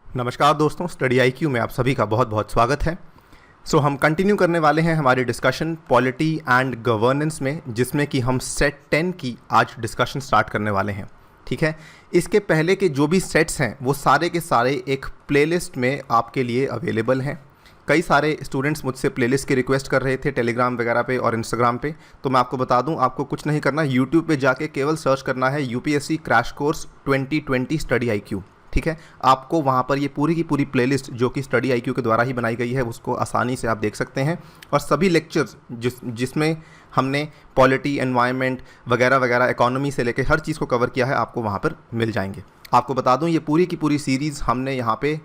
नमस्कार दोस्तों, study IQ में आप सभी का बहुत बहुत स्वागत है। हम कंटिन्यू करने वाले हैं हमारी डिस्कशन पॉलिटी एंड गवर्नेंस में, जिसमें कि हम सेट 10 की आज डिस्कशन स्टार्ट करने वाले हैं। ठीक है, इसके पहले के जो भी सेट्स हैं वो सारे के सारे एक प्लेलिस्ट में आपके लिए अवेलेबल हैं। कई सारे स्टूडेंट्स मुझसे प्लेलिस्ट की रिक्वेस्ट कर रहे थे टेलीग्राम वगैरह पे और इंस्टाग्राम पे। तो मैं आपको बता दूं, आपको कुछ नहीं करना, यूट्यूब पे जाके केवल सर्च करना है UPSC crash course 2020 study IQ. ठीक है, आपको वहाँ पर ये पूरी की पूरी प्लेलिस्ट जो कि स्टडी आईक्यू के द्वारा ही बनाई गई है उसको आसानी से आप देख सकते हैं। और सभी लेक्चर्स जिसमें हमने पॉलिटी, एनवायरनमेंट वगैरह वगैरह, इकोनॉमी से लेकर हर चीज़ को कवर किया है, आपको वहाँ पर मिल जाएंगे। आपको बता दूं, ये पूरी की पूरी सीरीज़ हमने यहाँ पे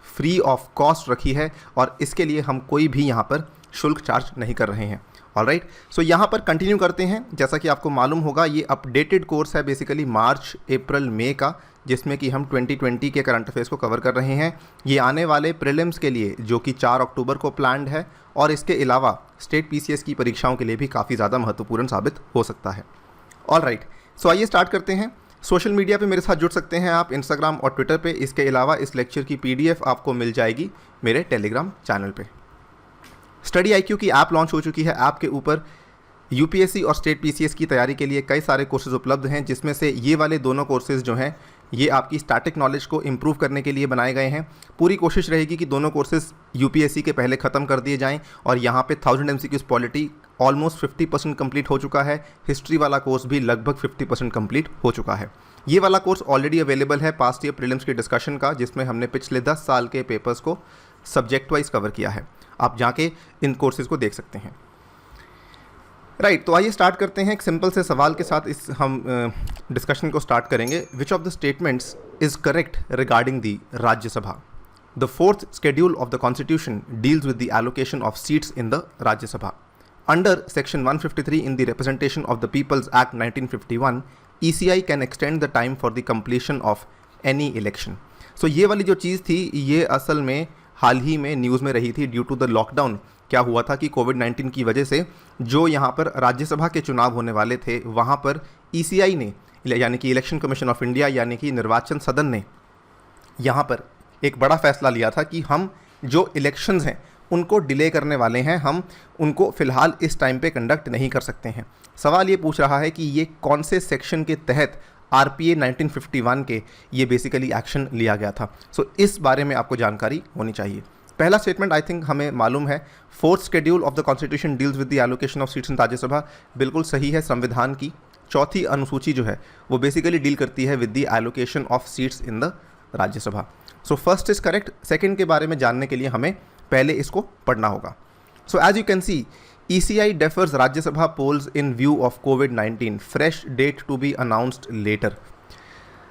फ्री ऑफ कॉस्ट रखी है और इसके लिए हम कोई भी यहाँ पर शुल्क चार्ज नहीं कर रहे हैं। ऑलराइट, सो यहाँ पर कंटिन्यू करते हैं। जैसा कि आपको मालूम होगा, ये अपडेटेड कोर्स है बेसिकली मार्च, अप्रैल, मई का, जिसमें कि हम 2020 के करंट अफेयर्स को कवर कर रहे हैं। ये आने वाले प्रीलिम्स के लिए जो कि 4 अक्टूबर को प्लान्ड है, और इसके अलावा स्टेट पीसीएस की परीक्षाओं के लिए भी काफ़ी ज़्यादा महत्वपूर्ण साबित हो सकता है। ऑलराइट, सो आइए स्टार्ट करते हैं। सोशल मीडिया पे मेरे साथ जुड़ सकते हैं आप, इंस्टाग्राम और ट्विटर पे। इसके अलावा इस लेक्चर की पीडीएफ आपको मिल जाएगी मेरे टेलीग्राम चैनल पे। स्टडी आईक्यू की ऐप लॉन्च हो चुकी है। ऐप के ऊपर यूपीएससी और स्टेट पीसीएस की तैयारी के लिए कई सारे कोर्सेज उपलब्ध हैं, जिसमें से ये वाले दोनों कोर्सेज जो हैं ये आपकी स्टैटिक नॉलेज को इम्प्रूव करने के लिए बनाए गए हैं। पूरी कोशिश रहेगी कि दोनों कोर्सेज यूपीएससी के पहले ख़त्म कर दिए जाएं। और यहाँ पे 1000 एमसीक्यूज पॉलिटी ऑलमोस्ट 50% कंप्लीट हो चुका है। हिस्ट्री वाला कोर्स भी लगभग 50% कंप्लीट हो चुका है। ये वाला कोर्स ऑलरेडी अवेलेबल है पास्ट ईयर प्रीलिम्स की डिस्कशन का, जिसमें हमने पिछले 10 साल के पेपर्स को सब्जेक्ट वाइज कवर किया है। आप जाके इन कोर्सेज़ को देख सकते हैं। राइट, तो आइए स्टार्ट करते हैं एक सिंपल से सवाल के साथ। इस हम डिस्कशन को स्टार्ट करेंगे। Which of the statements is correct regarding the Rajya Sabha? The fourth schedule of the constitution deals with the allocation of seats in the Rajya Sabha. Under section 153 in the Representation of the People's Act 1951, ECI can extend the time for the completion of any election. So ये वाली जो चीज़ थी ये असल में हाल ही में news में रही थी ड्यू टू द लॉकडाउन। क्या हुआ था कि कोविड-19 की वजह से जो यहाँ पर राज्यसभा के चुनाव होने वाले थे, वहाँ पर ECI ने, यानी कि इलेक्शन कमीशन ऑफ इंडिया, यानी कि निर्वाचन सदन ने यहाँ पर एक बड़ा फैसला लिया था कि हम जो इलेक्शंस हैं उनको डिले करने वाले हैं, हम उनको फ़िलहाल इस टाइम पे कंडक्ट नहीं कर सकते हैं। सवाल ये पूछ रहा है कि ये कौन से सेक्शन के तहत आरपीए 1951 के ये बेसिकली एक्शन लिया गया था। सो इस बारे में आपको जानकारी होनी चाहिए। पहला स्टेटमेंट आई थिंक हमें मालूम है, fourth schedule of the constitution deals with the allocation of seats इन राज्यसभा। बिल्कुल सही है, संविधान की चौथी अनुसूची जो है वो बेसिकली डील करती है with the allocation of seats in the Rajya Sabha. So first is correct. Second के बारे में जानने के लिए हमें पहले इसको पढ़ना होगा। So as you can see, ECI defers Rajya Sabha polls in view of COVID-19, fresh date to be announced later.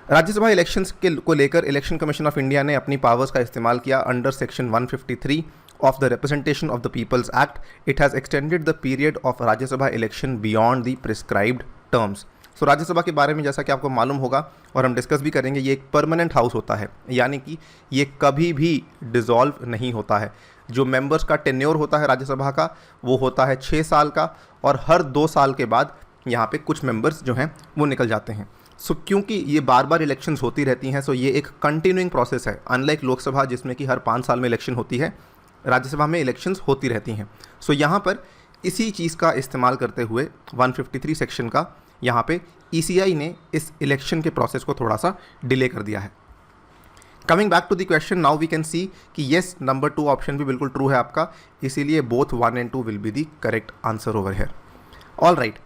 Rajya Sabha elections को लेकर इलेक्शन कमीशन ऑफ इंडिया ने अपनी पावर्स का इस्तेमाल किया under section 153 of the representation of the people's act. It has extended the period of Rajya Sabha election beyond the prescribed terms. So Rajya Sabha के बारे में जैसा कि आपको मालूम होगा और हम डिस्कस भी करेंगे, ये एक परमानेंट हाउस होता है, यानी कि ये कभी भी डिसॉल्व नहीं होता है। जो मेंबर्स का टेन्योर होता है राज्यसभा का वो होता है 6 साल का, और हर 2 साल के बाद यहाँ पे कुछ मेंबर्स जो हैं वो निकल जाते हैं। सो क्योंकि ये बार बार इलेक्शंस होती रहती हैं, सो ये एक कंटिन्यूइंग प्रोसेस है। अनलाइक लोकसभा जिसमें कि हर 5 साल में इलेक्शन होती है, राज्यसभा में इलेक्शंस होती रहती हैं। सो यहाँ पर इसी चीज़ का इस्तेमाल करते हुए 153 सेक्शन का यहाँ पे ECI ने इस इलेक्शन के प्रोसेस को थोड़ा सा डिले कर दिया है। Coming back to the question, now we can see कि येस, नंबर 2 ऑप्शन भी बिल्कुल ट्रू है आपका, इसीलिए both 1 and 2 will be the correct answer over here. All right,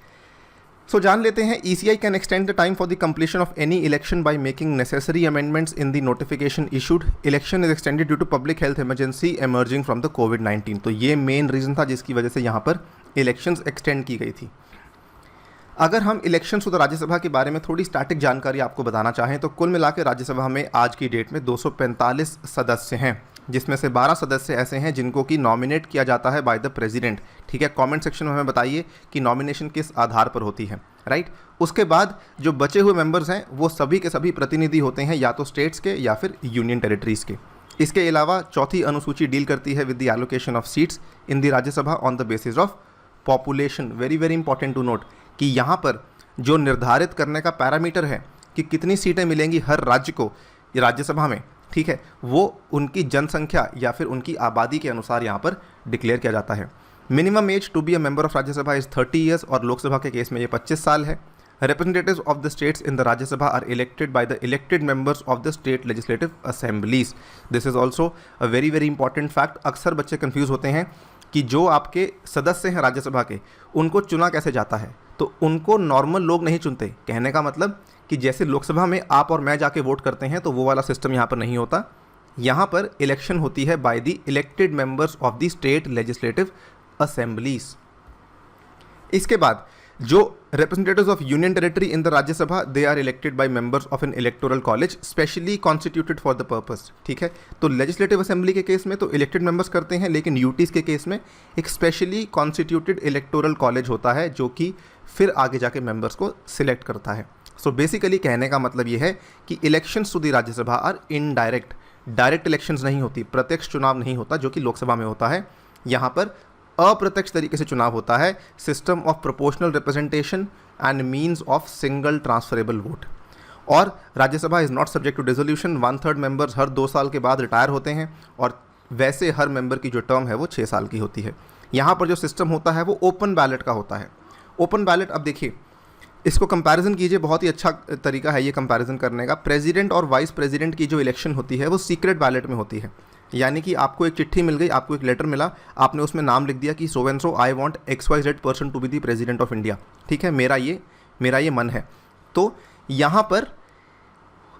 so जान लेते हैं। ECI can extend the time for the completion of any election by making necessary amendments in the notification issued. Election is extended due to public health emergency emerging from the कोविड-19। तो ये main reason था जिसकी वजह से यहाँ पर elections extend की गई थी। अगर हम इलेक्शंस तो राज्यसभा के बारे में थोड़ी स्टैटिक जानकारी आपको बताना चाहें तो कुल मिला के राज्यसभा में आज की डेट में 245 सदस्य हैं, जिसमें से 12 सदस्य ऐसे हैं जिनको कि नॉमिनेट किया जाता है बाय द प्रेसिडेंट। ठीक है, कमेंट सेक्शन में हमें बताइए कि नॉमिनेशन किस आधार पर होती है। राइट, उसके बाद जो बचे हुए मेंबर्स हैं वो सभी के सभी प्रतिनिधि होते हैं, या तो स्टेट्स के या फिर यूनियन टेरिटरीज़ के। इसके अलावा चौथी अनुसूची डील करती है with the allocation of seats in the Rajya Sabha on the basis of population. Very very important to note कि यहाँ पर जो निर्धारित करने का पैरामीटर है कि कितनी सीटें मिलेंगी हर राज्य को राज्यसभा में, ठीक है, वो उनकी जनसंख्या या फिर उनकी आबादी के अनुसार यहाँ पर डिक्लेयर किया जाता है। Minimum age to be a member of Rajya Sabha is 30 years और लोकसभा के केस में ये 25 साल है। Representatives of the states in the Rajya Sabha are elected by the elected members of the state legislative assemblies. This is also a very very important fact. अक्सर बच्चे confuse होते हैं कि जो आपके सदस्य हैं राज्यसभा के, उनको चुना कैसे जाता है। तो उनको नॉर्मल लोग नहीं चुनते। कहने का मतलब कि जैसे लोकसभा में आप और मैं जाके वोट करते हैं, तो वो वाला सिस्टम यहाँ पर नहीं होता। यहाँ पर इलेक्शन होती है by the elected members of the state legislative assemblies. इसके बाद जो representatives of union territory in the राज्य सभा, they are elected by members of an electoral college specially constituted for the purpose। ठीक है, तो लेजिस्लेटिव असेंबली के case में तो इलेक्टेड मेंबर्स करते हैं, लेकिन यूटीज़ के केस में एक स्पेशली कॉन्स्टिट्यूटेड इलेक्टोरल कॉलेज होता है जो कि फिर आगे जाके मेंबर्स को सिलेक्ट करता है। सो बेसिकली कहने का मतलब ये है कि elections to the Rajya Sabha are indirect, direct elections नहीं होती, प्रत्यक्ष चुनाव नहीं होता जो कि लोकसभा में होता है। यहाँ पर अप्रत्यक्ष तरीके से चुनाव होता है, system of proportional representation and means of single transferable vote. और Rajya Sabha is not subject to dissolution. 1/3 members हर 2 साल के बाद रिटायर होते हैं और वैसे हर मेंबर की जो टर्म है वो 6 साल की होती है। यहाँ पर जो सिस्टम होता है वो ओपन बैलेट का होता है। ओपन बैलेट, अब देखिए इसको कंपैरिजन कीजिए, बहुत ही अच्छा तरीका है ये कंपैरिजन करने का। प्रेसिडेंट और वाइस प्रेसिडेंट की जो इलेक्शन होती है वो सीक्रेट बैलेट में होती है। यानी कि आपको एक चिट्ठी मिल गई, आपको एक लेटर मिला, आपने उसमें नाम लिख दिया कि so and so I want XYZ person to be the president of India. ठीक है, मेरा ये मन है। तो यहाँ पर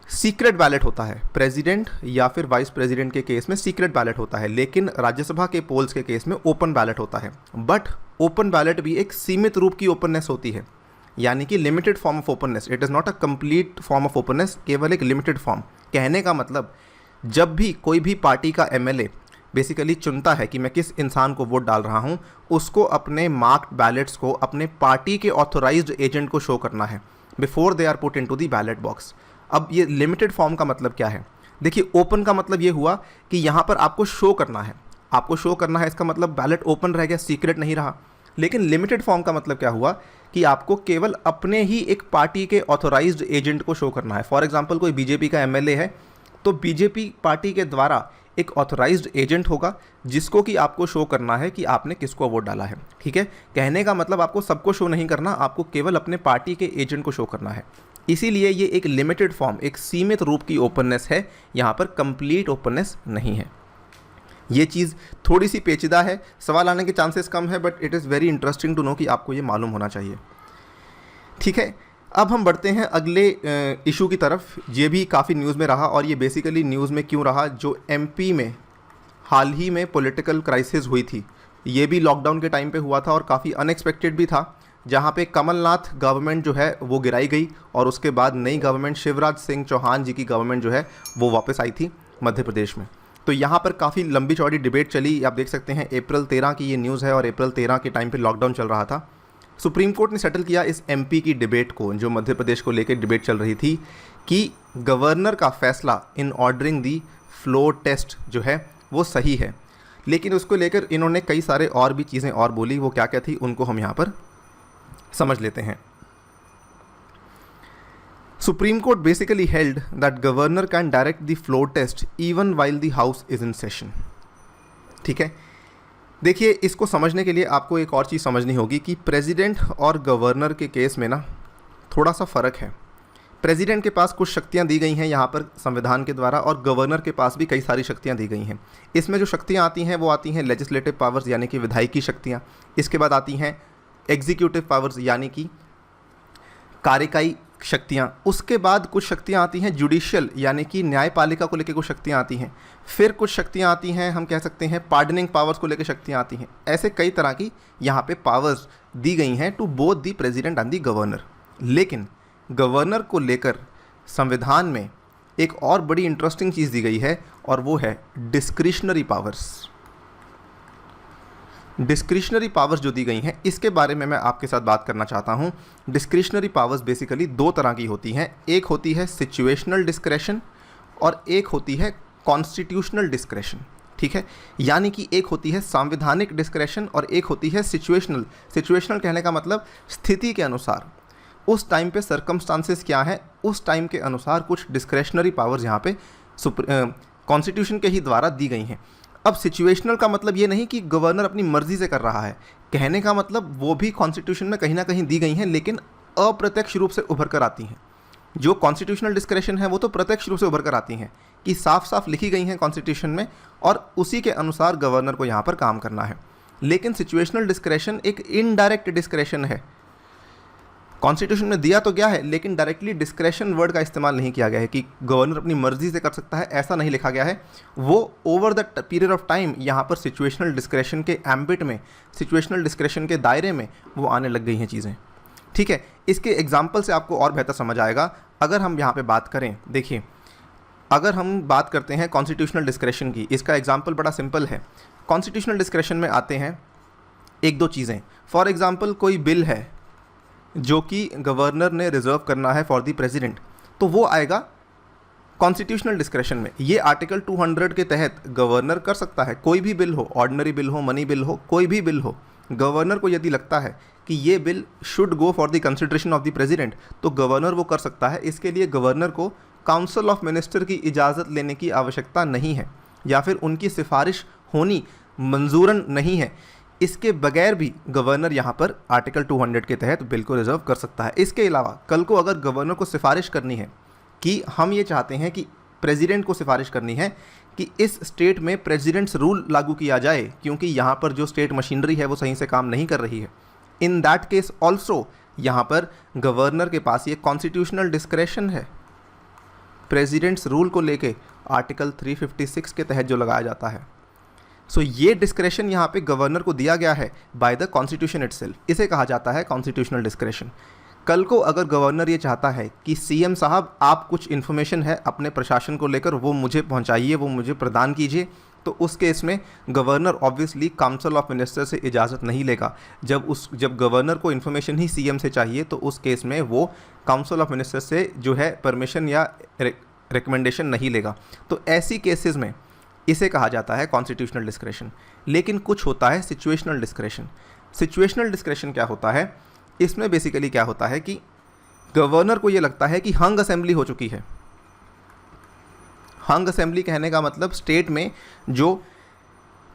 सीक्रेट बैलेट होता है। प्रेसिडेंट या फिर वाइस प्रेसिडेंट के केस में सीक्रेट बैलेट होता है, लेकिन राज्यसभा के पोल्स के केस में ओपन बैलेट होता है। बट ओपन बैलेट भी एक सीमित रूप की ओपननेस होती है, यानी कि limited form of openness. It is not a complete form of openness, केवल एक लिमिटेड फॉर्म। कहने का मतलब जब भी कोई भी पार्टी का MLA बेसिकली चुनता है कि मैं किस इंसान को वोट डाल रहा हूं, उसको अपने मार्क्ड बैलेट्स को अपने पार्टी के ऑथोराइज्ड एजेंट को शो करना है before they are put into the ballot box. अब ये लिमिटेड फॉर्म का मतलब क्या है? देखिए, ओपन का मतलब ये हुआ कि यहाँ पर आपको शो करना है, आपको शो करना है, इसका मतलब बैलेट ओपन रह गया, सीक्रेट नहीं रहा। लेकिन लिमिटेड फॉर्म का मतलब क्या हुआ कि आपको केवल अपने ही एक पार्टी के ऑथोराइज्ड एजेंट को शो करना है। फॉर एग्जाम्पल कोई बीजेपी का MLA है, तो बीजेपी पार्टी के द्वारा एक ऑथोराइज्ड एजेंट होगा जिसको कि आपको शो करना है कि आपने किसको वोट डाला है। ठीक है, कहने का मतलब आपको सबको शो नहीं करना, आपको केवल अपने पार्टी के एजेंट को शो करना है। इसीलिए ये एक लिमिटेड फॉर्म, एक सीमित रूप की ओपननेस है, यहाँ पर कंप्लीट ओपननेस नहीं है। ये चीज़ थोड़ी सी पेचीदा है, सवाल आने के चांसेस कम है, but it is very interesting to know कि आपको ये मालूम होना चाहिए। ठीक है, अब हम बढ़ते हैं अगले इशू की तरफ। ये भी काफ़ी न्यूज़ में रहा, और ये बेसिकली न्यूज़ में क्यों रहा, जो MP में हाल ही में पॉलिटिकल क्राइसिस हुई थी, ये भी लॉकडाउन के टाइम पे हुआ था और काफ़ी अनएक्सपेक्टेड भी था, जहाँ पे कमलनाथ गवर्नमेंट जो है वो गिराई गई और उसके बाद नई गवर्नमेंट शिवराज सिंह चौहान जी की गवर्नमेंट जो है वो वापस आई थी मध्य प्रदेश में। तो यहाँ पर काफ़ी लंबी चौड़ी डिबेट चली। आप देख सकते हैं अप्रैल 13 की ये न्यूज़ है और अप्रैल 13 के टाइम पे लॉकडाउन चल रहा था। सुप्रीम कोर्ट ने सेटल किया इस MP की डिबेट को, जो मध्य प्रदेश को लेकर डिबेट चल रही थी, कि गवर्नर का फैसला इन ऑर्डरिंग दी फ्लोर टेस्ट जो है वो सही है। लेकिन उसको लेकर इन्होंने कई सारे और भी चीज़ें और बोली, वो क्या क्या थी उनको हम यहाँ पर समझ लेते हैं। Supreme court basically held that governor can direct the floor test even while the house is in session. ठीक है, देखिए इसको समझने के लिए आपको एक और चीज़ समझनी होगी कि प्रेसिडेंट और गवर्नर के केस में ना थोड़ा सा फ़र्क है। प्रेसिडेंट के पास कुछ शक्तियां दी गई हैं यहाँ पर संविधान के द्वारा, और गवर्नर के पास भी कई सारी शक्तियां दी गई हैं। इसमें जो शक्तियां आती हैं वो आती हैं लेजिस्लेटिव पावर्स यानी कि विधायिकी शक्तियाँ, इसके बाद आती हैं एग्जीक्यूटिव पावर्स यानी कि कार्यकारी शक्तियाँ, उसके बाद कुछ शक्तियाँ आती हैं जुडिशियल यानी कि न्यायपालिका को लेकर कुछ शक्तियाँ आती हैं, फिर कुछ शक्तियाँ आती हैं हम कह सकते हैं पार्डनिंग पावर्स को लेकर शक्तियाँ आती हैं। ऐसे कई तरह की यहाँ पे पावर्स दी गई हैं to both the president and the governor. लेकिन गवर्नर को लेकर संविधान में एक और बड़ी इंटरेस्टिंग चीज़ दी गई है और वो है डिस्क्रिशनरी पावर्स। डिस्क्रिशनरी पावर्स जो दी गई हैं इसके बारे में मैं आपके साथ बात करना चाहता हूं। डिस्क्रिशनरी पावर्स बेसिकली दो तरह की होती हैं, एक होती है सिचुएशनल डिस्क्रेशन और एक होती है कॉन्स्टिट्यूशनल डिस्क्रेशन। ठीक है, यानी कि एक होती है संवैधानिक डिस्क्रेशन और एक होती है सिचुएशनल। सिचुएशनल कहने का मतलब स्थिति के अनुसार, उस टाइम पे सर्कमस्टांसेस क्या है, उस टाइम के अनुसार कुछ डिस्क्रेशनरी पावर्स यहाँ पे कॉन्स्टिट्यूशन के ही द्वारा दी गई हैं। अब सिचुएशनल का मतलब ये नहीं कि गवर्नर अपनी मर्जी से कर रहा है, कहने का मतलब वो भी कॉन्स्टिट्यूशन में कहीं ना कहीं दी गई हैं, लेकिन अप्रत्यक्ष रूप से उभर कर आती हैं। जो कॉन्स्टिट्यूशनल डिस्क्रेशन है वो तो प्रत्यक्ष रूप से उभर कर आती हैं कि साफ साफ लिखी गई हैं कॉन्स्टिट्यूशन में, और उसी के अनुसार गवर्नर को यहाँ पर काम करना है। लेकिन सिचुएशनल डिस्क्रेशन एक इनडायरेक्ट डिस्क्रेशन है। कॉन्स्टिट्यूशन में दिया तो गया है, लेकिन डायरेक्टली डिस्क्रेशन वर्ड का इस्तेमाल नहीं किया गया है कि गवर्नर अपनी मर्जी से कर सकता है, ऐसा नहीं लिखा गया है। वो over the period of time यहाँ पर सिचुएशनल डिस्क्रेशन के एम्बिट में, सिचुएशनल डिस्क्रेशन के दायरे में वो आने लग गई हैं चीज़ें। ठीक है, इसके एग्जाम्पल से आपको और बेहतर समझ आएगा। अगर हम यहाँ पे बात करें, देखिए अगर हम बात करते हैं कॉन्स्टिट्यूशनल डिस्क्रेशन की, इसका एग्जाम्पल बड़ा सिंपल है। कॉन्स्टिट्यूशनल डिस्क्रेशन में आते हैं एक दो चीज़ें। फॉर एग्जाम्पल कोई बिल है जो कि गवर्नर ने रिजर्व करना है फॉर द प्रेसिडेंट, तो वो आएगा कॉन्स्टिट्यूशनल डिस्क्रेशन में। ये आर्टिकल 200 के तहत गवर्नर कर सकता है। कोई भी बिल हो, ऑर्डिनरी बिल हो, मनी बिल हो, कोई भी बिल हो, गवर्नर को यदि लगता है कि ये bill should go for the consideration of the president, तो गवर्नर वो कर सकता है। इसके लिए गवर्नर को काउंसिल ऑफ मिनिस्टर की इजाज़त लेने की आवश्यकता नहीं है, या फिर उनकी सिफारिश होनी मंजूरन नहीं है। इसके बगैर भी गवर्नर यहाँ पर आर्टिकल 200 के तहत बिल को रिजर्व कर सकता है। इसके अलावा कल को अगर गवर्नर को सिफारिश करनी है कि हम ये चाहते हैं कि प्रेसिडेंट को सिफारिश करनी है कि इस स्टेट में प्रेसिडेंट्स रूल लागू किया जाए, क्योंकि यहाँ पर जो स्टेट मशीनरी है वो सही से काम नहीं कर रही है, इन दैट केस ऑल्सो यहाँ पर गवर्नर के पास ये कॉन्स्टिट्यूशनल डिस्क्रेशन है प्रेसिडेंट्स रूल को लेके आर्टिकल 356 के तहत जो लगाया जाता है। सो ये डिस्क्रेशन यहाँ पे गवर्नर को दिया गया है बाय द कॉन्स्टिट्यूशन इटसेल्फ। इसे कहा जाता है कॉन्स्टिट्यूशनल डिस्क्रेशन। कल को अगर गवर्नर ये चाहता है कि सीएम साहब आप कुछ इन्फॉर्मेशन है अपने प्रशासन को लेकर वो मुझे पहुँचाइए, वो मुझे प्रदान कीजिए, तो उस केस में governor obviously council of minister से इजाज़त नहीं लेगा। जब गवर्नर को इन्फॉर्मेशन ही सीएम से चाहिए तो उस केस में वो काउंसिल ऑफ मिनिस्टर से जो है परमिशन या रिकमेंडेशन नहीं लेगा। तो ऐसी केसेस में इसे कहा जाता है कॉन्स्टिट्यूशनल डिस्क्रेशन। लेकिन कुछ होता है सिचुएशनल डिस्क्रेशन। सिचुएशनल डिस्क्रेशन क्या होता है? इसमें बेसिकली क्या होता है कि गवर्नर को ये लगता है कि हंग असेंबली हो चुकी है। हंग असेंबली कहने का मतलब स्टेट में जो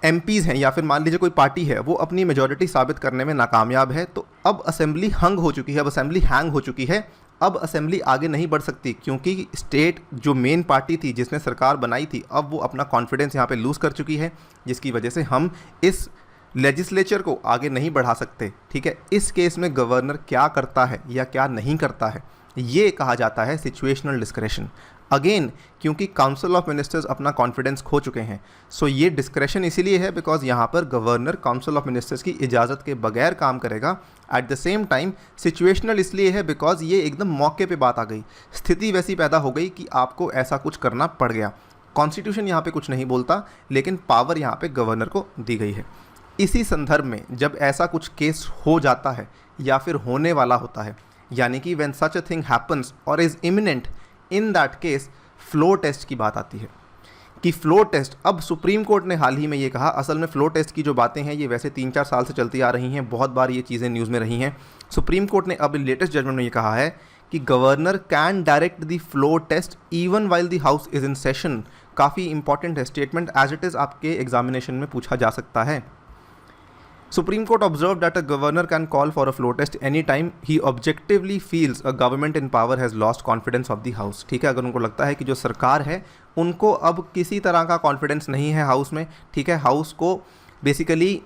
एमपीज़ हैं या फिर मान लीजिए कोई पार्टी है वो अपनी मेजॉरिटी साबित करने में नाकामयाब है, तो अब असेंबली हंग हो चुकी है, अब असेंबली हैंग हो चुकी है। अब असेंबली आगे नहीं बढ़ सकती क्योंकि स्टेट जो मेन पार्टी थी जिसने सरकार बनाई थी, अब वो अपना कॉन्फिडेंस यहाँ पे लूज़ कर चुकी है, जिसकी वजह से हम इस लेजिस्लेचर को आगे नहीं बढ़ा सकते। ठीक है, इस केस में गवर्नर क्या करता है या क्या नहीं करता है, ये कहा जाता है सिचुएशनल डिस्क्रेशन। अगेन क्योंकि काउंसिल ऑफ मिनिस्टर्स अपना कॉन्फिडेंस खो चुके हैं, सो ये डिस्क्रेशन इसीलिए है बिकॉज यहाँ पर गवर्नर काउंसिल ऑफ मिनिस्टर्स की इजाज़त के बगैर काम करेगा। Eight the same time situational इसलिए है बिकॉज ये एकदम मौके पे बात आ गई, स्थिति वैसी पैदा हो गई कि आपको ऐसा कुछ करना पड़ गया। कॉन्स्टिट्यूशन यहाँ पे कुछ नहीं बोलता, लेकिन पावर यहाँ पे गवर्नर को दी गई है। इसी संदर्भ में जब ऐसा कुछ केस हो जाता है या फिर होने वाला होता है, यानी कि when such a thing happens और is imminent, in that case floor test की बात आती है कि फ्लो टेस्ट, अब सुप्रीम कोर्ट ने हाल ही में ये कहा, असल में फ्लो टेस्ट की जो बातें हैं ये वैसे 3-4 साल से चलती आ रही हैं, बहुत बार ये चीज़ें न्यूज़ में रही हैं। सुप्रीम कोर्ट ने अब लेटेस्ट जजमेंट में ये कहा है कि governor can direct the floor test even while the house is in session. काफ़ी इंपॉर्टेंट है स्टेटमेंट, एज इट इज़ आपके एग्जामिनेशन में पूछा जा सकता है। Supreme Court observed that a governor can call for a floor test anytime he objectively feels a government in power has lost confidence of the house। ठीक है, अगर उनको लगता है कि जो सरकार है उनको अब किसी तरह का कॉन्फिडेंस नहीं है हाउस में, ठीक है, हाउस को बेसिकली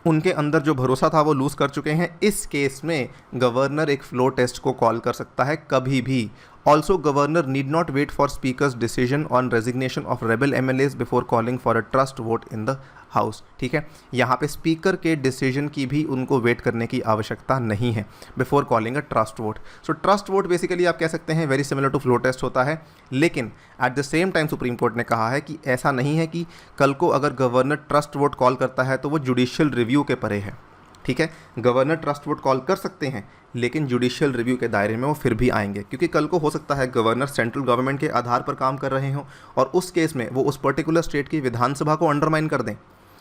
उनके अंदर जो भरोसा था वो लूज़ कर चुके हैं, इस केस में गवर्नर एक फ्लो टेस्ट को कॉल कर सकता है कभी भी। Also governor need not wait for speaker's decision on resignation of rebel MLAs before calling for a trust vote in the house. ठीक है, यहाँ पे स्पीकर के डिसीजन की भी उनको वेट करने की आवश्यकता नहीं है before calling a trust vote. So trust vote basically आप कह सकते हैं very similar to floor test होता है, लेकिन at the same time supreme court ने कहा है कि ऐसा नहीं है कि कल को अगर गवर्नर ट्रस्ट वोट कॉल करता है तो वो जुडिशियल रिव्यू के परे है। ठीक है, गवर्नर ट्रस्ट वोट कॉल कर सकते हैं लेकिन जुडिशियल रिव्यू के दायरे में वो फिर भी आएंगे, क्योंकि कल को हो सकता है गवर्नर सेंट्रल गवर्नमेंट के आधार पर काम कर रहे हों और उस केस में वो उस पर्टिकुलर स्टेट की विधानसभा को अंडरमाइन कर दें।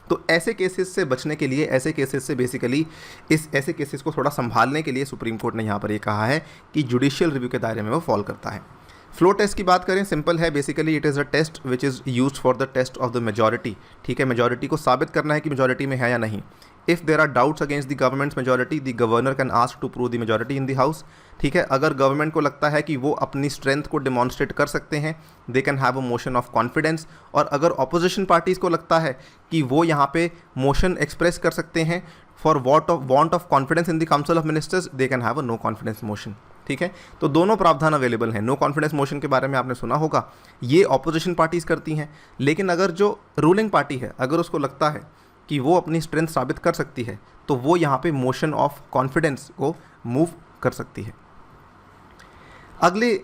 तो ऐसे केसेस से बचने के लिए, ऐसे केसेस से बेसिकली ऐसे केसेस को थोड़ा संभालने के लिए सुप्रीम कोर्ट ने यहाँ पर ये कहा है कि जुडिशियल रिव्यू के दायरे में वो फॉल करता है। फ्लो टेस्ट की बात करें, सिंपल है, basically it is a test which is used for the test of the majority. ठीक है, मेजॉरिटी को साबित करना है कि मेजॉरिटी में है या नहीं। If there are doubts against the government's majority, the governor can ask to prove the majority in the house. ठीक है, अगर गवर्नमेंट को लगता है कि वो अपनी स्ट्रेंथ को डिमॉन्स्ट्रेट कर सकते हैं, दे can have a motion of confidence. और अगर ऑपोजिशन पार्टीज़ को लगता है कि वो यहाँ पे मोशन एक्सप्रेस कर सकते हैं for want of confidence in the council of ministers, they can have a no confidence motion. ठीक है, तो दोनों प्रावधान अवेलेबल हैं। नो कॉन्फिडेंस मोशन के बारे में आपने सुना होगा, ये ऑपोजिशन पार्टीज़ करती हैं। लेकिन अगर जो रूलिंग पार्टी है, अगर उसको लगता है कि वो अपनी स्ट्रेंथ साबित कर सकती है, तो वो यहाँ पे मोशन ऑफ कॉन्फिडेंस को मूव कर सकती है। अगले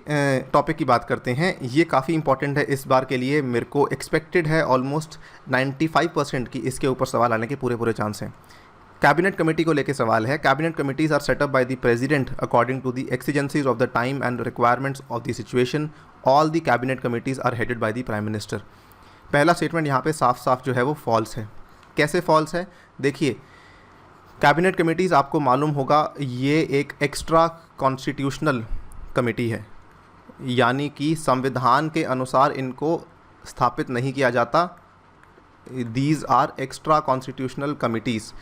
टॉपिक की बात करते हैं, ये काफ़ी इंपॉर्टेंट है इस बार के लिए, मेरे को एक्सपेक्टेड है ऑलमोस्ट 95% की इसके ऊपर सवाल आने के पूरे चांस हैं। कैबिनेट कमेटी को लेकर सवाल है। Cabinet committees are set up by the president according to the exigencies of the time and requirements of the situation. All the cabinet committees are headed by the prime minister. पहला statement यहाँ पे साफ साफ जो है वो फॉल्स है। कैसे फॉल्स है? देखिए, कैबिनेट कमेटीज़ आपको मालूम होगा ये एक एक्स्ट्रा कॉन्स्टिट्यूशनल कमेटी है, यानी कि संविधान के अनुसार इनको स्थापित नहीं किया जाता। These are extra constitutional committees.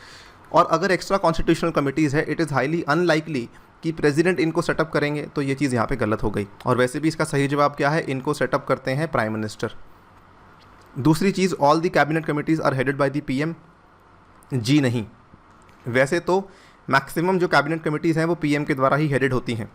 और अगर एक्स्ट्रा कॉन्स्टिट्यूशनल कमिटीज़ है, इट इज़ हाईली अनलाइकली कि प्रेसिडेंट इनको सेटअप करेंगे, तो ये चीज़ यहाँ पे गलत हो गई। और वैसे भी इसका सही जवाब क्या है? इनको सेटअप करते हैं प्राइम मिनिस्टर। दूसरी चीज़, all the cabinet committees are headed by the PM. जी नहीं, वैसे तो मैक्सिमम जो कैबिनेट कमिटीज़ हैं वो पीएम के द्वारा ही हेडेड होती हैं।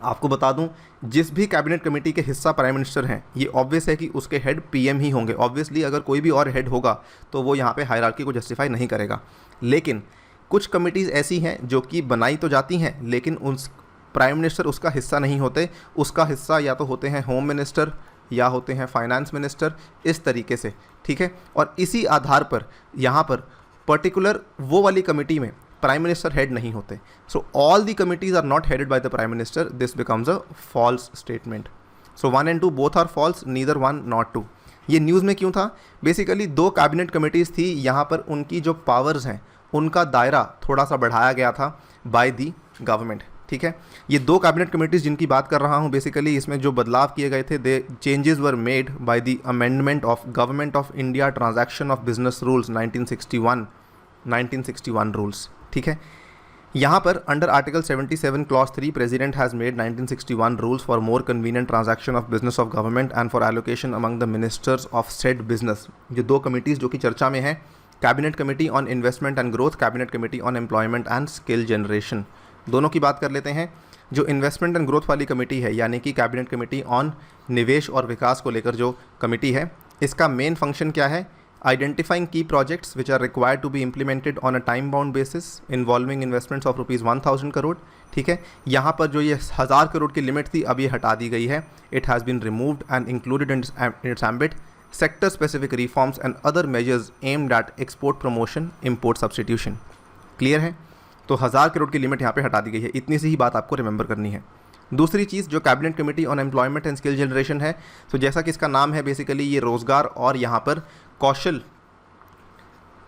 आपको बता दूं, जिस भी कैबिनेट कमेटी के हिस्सा प्राइम मिनिस्टर हैं, ये ऑब्वियस है कि उसके हेड पीएम ही होंगे। ऑब्वियसली अगर कोई भी और हेड होगा तो वो यहाँ पे हायरार्की को जस्टिफाई नहीं करेगा। लेकिन कुछ कमिटीज़ ऐसी हैं जो कि बनाई तो जाती हैं, लेकिन उस प्राइम मिनिस्टर उसका हिस्सा नहीं होते। उसका हिस्सा या तो होते हैं होम मिनिस्टर या होते हैं फाइनेंस मिनिस्टर, इस तरीके से। ठीक है, और इसी आधार पर यहाँ पर पर्टिकुलर वो वाली कमेटी में प्राइम मिनिस्टर हेड नहीं होते। So all the committees are not headed by the prime minister. This becomes a false statement. So 1 and 2 both are false, neither 1 not 2। ये न्यूज़ में क्यों था? बेसिकली 2 कैबिनेट कमिटीज़ थी, यहाँ पर उनकी जो पावर्स हैं उनका दायरा थोड़ा सा बढ़ाया गया था बाय दी गवर्नमेंट। ठीक है, ये 2 कैबिनेट कमिटीज़ जिनकी बात कर रहा हूँ, बेसिकली इसमें जो बदलाव किए गए थे, these changes were made by the amendment of government of India transaction of business rules 1961 rules. ठीक है, यहाँ पर under article 77 clause 3 president has made 1961 rules for more convenient transaction of business of government and for allocation among the ministers of said business. ये 2 committees जो कि चर्चा में है, cabinet committee on investment and growth, cabinet committee on employment and skill generation. दोनों की बात कर लेते हैं। जो इन्वेस्टमेंट एंड ग्रोथ वाली कमेटी है, यानी कि कैबिनेट कमेटी ऑन निवेश और विकास को लेकर जो कमेटी है, इसका मेन फंक्शन क्या है? Identifying key projects which are required to be implemented on a time bound basis involving investments of ₹1000 crore. ठीक है, यहाँ पर जो ये 1000 करोड़ की लिमिट थी, अब ये हटा दी गई है। It has been removed and included in its ambit sector specific reforms and other measures aimed at export promotion, import substitution. Clear है? तो 1000 करोड़ की लिमिट यहाँ पे हटा दी गई है। इतनी सी ही बात आपको रिमेंबर करनी है। दूसरी चीज़, जो cabinet committee on employment and skill generation है, तो जैसा कि इसका नाम है, बेसिकली ये रोज़गार और यहाँ पर कौशल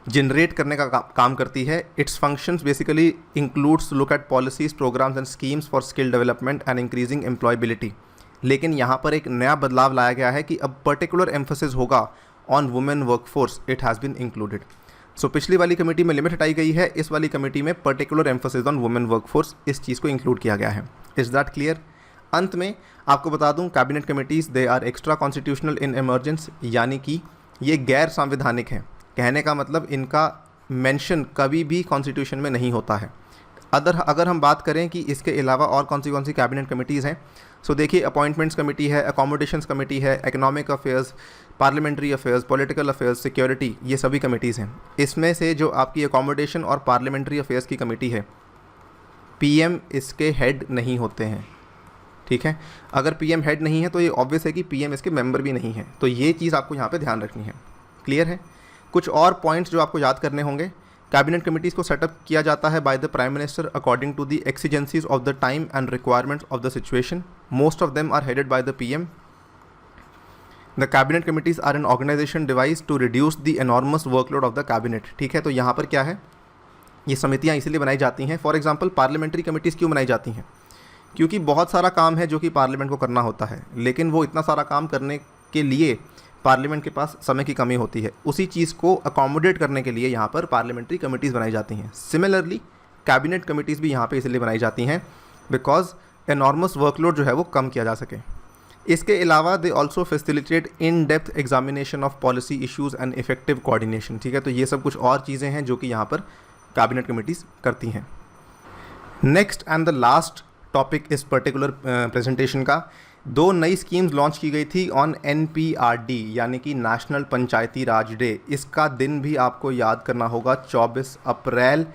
जनरेट करने का काम करती है। Its functions basically includes look at policies, programmes and schemes for skill development and increasing employability. लेकिन यहाँ पर एक नया बदलाव लाया गया है कि अब पर्टिकुलर एम्फोसिस होगा on women workforce. It has been included. So पिछली वाली कमेटी में लिमिट हटाई गई है, इस वाली कमेटी में particular emphasis on women workforce, इस चीज़ को इंक्लूड किया गया है। Is that clear? अंत में आपको बता दूं, cabinet committees they are extra constitutional in emergence, यानी कि ये गैर संवैधानिक हैं। कहने का मतलब इनका मेंशन कभी भी कॉन्स्टिट्यूशन में नहीं होता है। अगर हम बात करें कि इसके अलावा और कौन सी कैबिनेट कमेटीज़ हैं, सो देखिए, अपॉइंटमेंट्स कमेटी है, अकोमोडेशंस कमेटी है, economic affairs, parliamentary affairs, political affairs, security, ये सभी कमेटीज़ हैं। इसमें से जो आपकी अकोमोडेशन और पार्लियामेंट्री अफेयर्स की कमेटी है, पीएम इसके हेड नहीं होते हैं। ठीक है, अगर पीएम हेड नहीं है तो ये ऑब्वियस है कि पीएम इसके मेंबर भी नहीं है। तो ये चीज़ आपको यहाँ पे ध्यान रखनी है। क्लियर है? कुछ और पॉइंट्स जो आपको याद करने होंगे, कैबिनेट कमिटीज़ को सेटअप किया जाता है by the prime minister according to the exigencies of the time and requirements of the situation. Most of them are headed by the PM. The cabinet committees are an organization device to reduce the enormous workload of the cabinet. ठीक है, तो यहाँ पर क्या है, ये समितियाँ इसीलिए बनाई जाती हैं। फॉर एग्जाम्पल, पार्लियामेंट्री कमिटीज़ क्यों बनाई जाती हैं? क्योंकि बहुत सारा काम है जो कि पार्लियामेंट को करना होता है, लेकिन वो इतना सारा काम करने के लिए पार्लियामेंट के पास समय की कमी होती है। उसी चीज़ को अकोमोडेट करने के लिए यहाँ पर पार्लियामेंट्री कमिटीज़ बनाई जाती हैं। सिमिलरली कैबिनेट कमिटीज़ भी यहाँ पे इसलिए बनाई जाती हैं बिकॉज एनॉर्मस वर्कलोड जो है वो कम किया जा सके। इसके अलावा they also facilitate in depth examination of policy issues and effective coordination. ठीक है, तो ये सब कुछ और चीज़ें हैं जो कि यहाँ पर कैबिनेट कमिटीज़ करती हैं। Next and the last topic इस पर्टिकुलर प्रेजेंटेशन का, 2 नई स्कीम्स लॉन्च की गई थी ऑन NPRD यानी कि नेशनल पंचायती राज डे। इसका दिन भी आपको याद करना होगा, 24 अप्रैल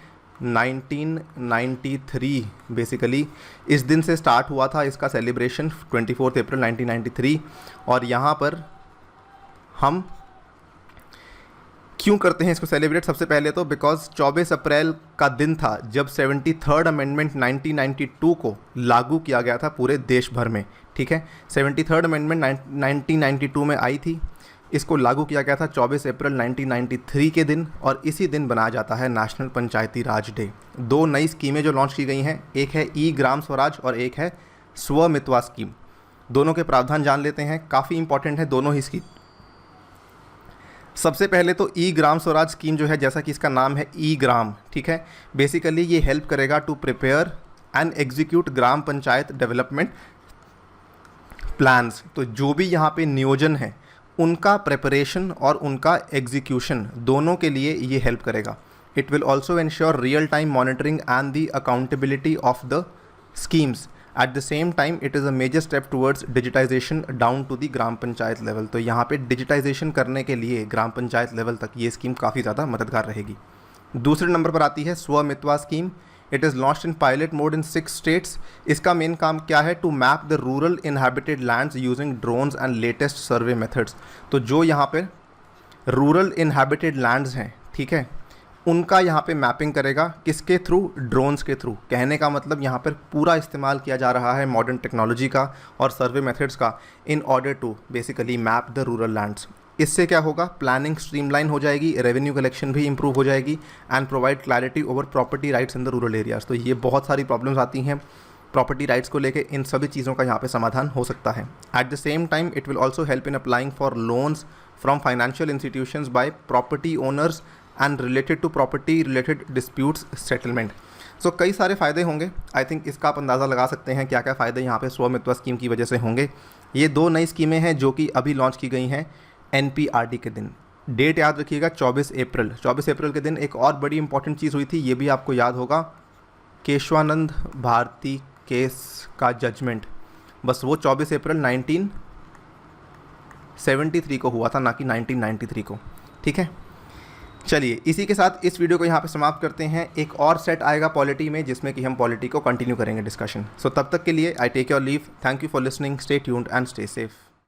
1993 बेसिकली इस दिन से स्टार्ट हुआ था इसका सेलिब्रेशन 24 अप्रैल 1993। और यहाँ पर हम क्यों करते हैं इसको सेलिब्रेट? सबसे पहले तो बिकॉज 24 अप्रैल का दिन था जब 73rd अमेंडमेंट 1992 को लागू किया गया था पूरे देश भर में। ठीक है, 73rd अमेंडमेंट 1992 में आई थी, इसको लागू किया गया था 24 अप्रैल 1993 के दिन, और इसी दिन बनाया जाता है नेशनल पंचायती राज डे। 2 नई स्कीमें जो लॉन्च की गई हैं, एक है ई ग्राम स्वराज और एक है स्वमित्वा स्कीम। दोनों के प्रावधान जान लेते हैं, काफ़ी इंपॉर्टेंट है दोनों ही स्कीम। सबसे पहले तो ई ग्राम स्वराज स्कीम जो है, जैसा कि इसका नाम है ई ग्राम, ठीक है, बेसिकली ये हेल्प करेगा to prepare and execute gram panchayat development plans. तो जो भी यहाँ पे नियोजन है उनका प्रिपरेशन और उनका एग्जीक्यूशन दोनों के लिए ये हेल्प करेगा। It will also ensure real time monitoring and the accountability of the schemes. At the same time it is a major step towards digitisation down to the gram panchayat level. तो यहाँ पे डिजिटाइजेशन करने के लिए ग्राम पंचायत लेवल तक ये scheme काफ़ी ज़्यादा मददगार रहेगी। दूसरे नंबर पर आती है Svamitva scheme. It is launched in pilot mode in 6 states. इसका मेन काम क्या है? To map the rural inhabited lands using drones and latest survey methods. तो जो यहाँ पे रूरल इनहैबिटेड लैंड्स हैं, ठीक है, उनका यहाँ पे मैपिंग करेगा, किसके थ्रू? ड्रोन्स के थ्रू। कहने का मतलब यहाँ पर पूरा इस्तेमाल किया जा रहा है मॉडर्न टेक्नोलॉजी का और सर्वे मेथड्स का in order to basically map the rural lands. इससे क्या होगा? प्लानिंग स्ट्रीमलाइन हो जाएगी, रेवेन्यू कलेक्शन भी इंप्रूव हो जाएगी and provide clarity over property rights in the rural areas. तो ये बहुत सारी प्रॉब्लम्स आती हैं प्रॉपर्टी राइट्स को लेके, इन सभी चीज़ों का यहाँ पे समाधान हो सकता है। At the same time it will also help in applying for loans from financial institutions by property owners and related to property related disputes settlement. So कई सारे फ़ायदे होंगे। आई थिंक इसका आप अंदाज़ा लगा सकते हैं क्या क्या फ़ायदे यहाँ पे स्वमित्वा स्कीम की वजह से होंगे। ये 2 नई स्कीमें हैं जो कि अभी लॉन्च की गई हैं NPRD के दिन। डेट याद रखिएगा 24 अप्रैल। 24 अप्रैल के दिन एक और बड़ी इंपॉर्टेंट चीज़ हुई थी, ये भी आपको याद होगा, केशवानंद भारती केस का जजमेंट। बस वो 24 अप्रैल 1973 को हुआ था, ना कि 1993 को। ठीक है, चलिए इसी के साथ इस वीडियो को यहाँ पे समाप्त करते हैं। एक और सेट आएगा पॉलिटी में जिसमें कि हम पॉलिटी को कंटिन्यू करेंगे डिस्कशन। सो तब तक के लिए I take your leave. Thank you for listening. Stay tuned and stay safe.